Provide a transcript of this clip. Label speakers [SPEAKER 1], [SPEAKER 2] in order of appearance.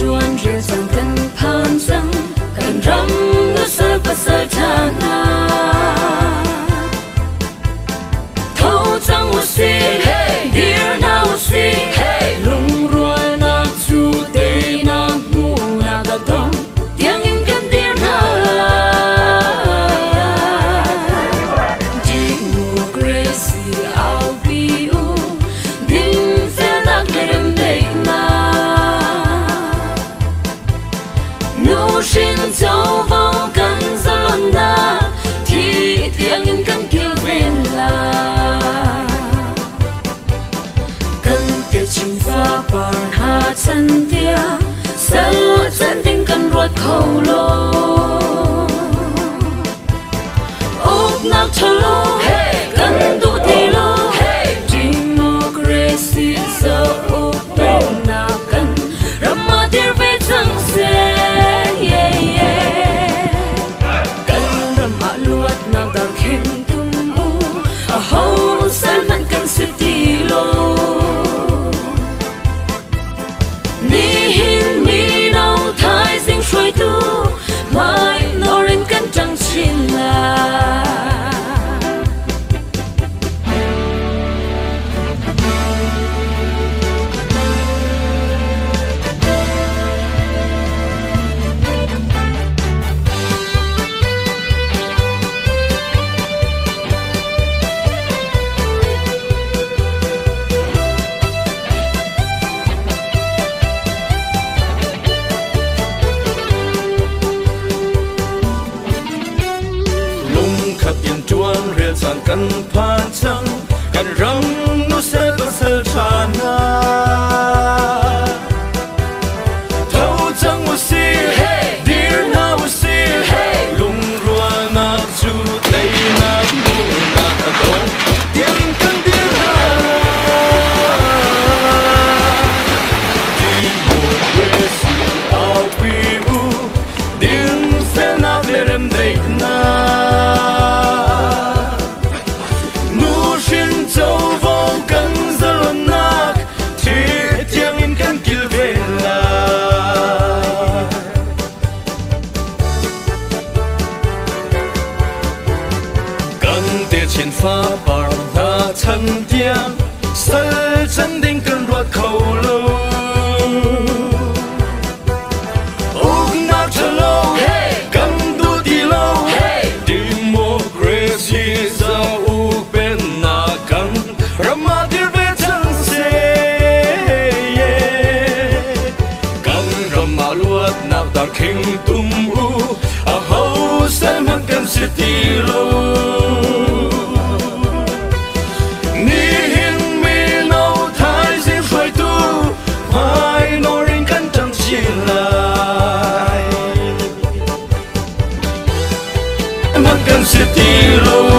[SPEAKER 1] chuan ria sang kan phan sang kan ram nu sal pasal thana thâu chang u si dear now si lung ruai na chu te na mu na ga dong tiếng in kan dear na democracy I'll be you din se nak lerem dei na nu shin châu vong kan zalon na thi tiếng in kan kêu ven la kan te chin fa par ha chan tia sal chan ting kan ruat khâu lo ok nak chalo kan du ti lo democracy so open na kan rama dir ve chang se kan rama luat na dang khen tum u a ho sal man kan se ti lo ni hin mi nau thai sing shui tu mai norin kan chang chin la
[SPEAKER 2] sang kan phan sang kan ram nu se pasal thana thâu chang u si dear now si lung rua na chu tei na mu na ka dong tiếng kan dear na democracy I'll be you din se na lerem dei na châu vong kan zalon nak thi tiếng in kan kil ve la kan te chin fa par na chan tiang sal chan ding kan ruat khâu lo ok nak chalo kan du ti lo democracy so open rama dir ve chang se kan rama luat na dar king tum u a ho sal man kan se ti lo ni hin mi no thai sing shui tu mai no ring kan chang chi lai man kan se ti lo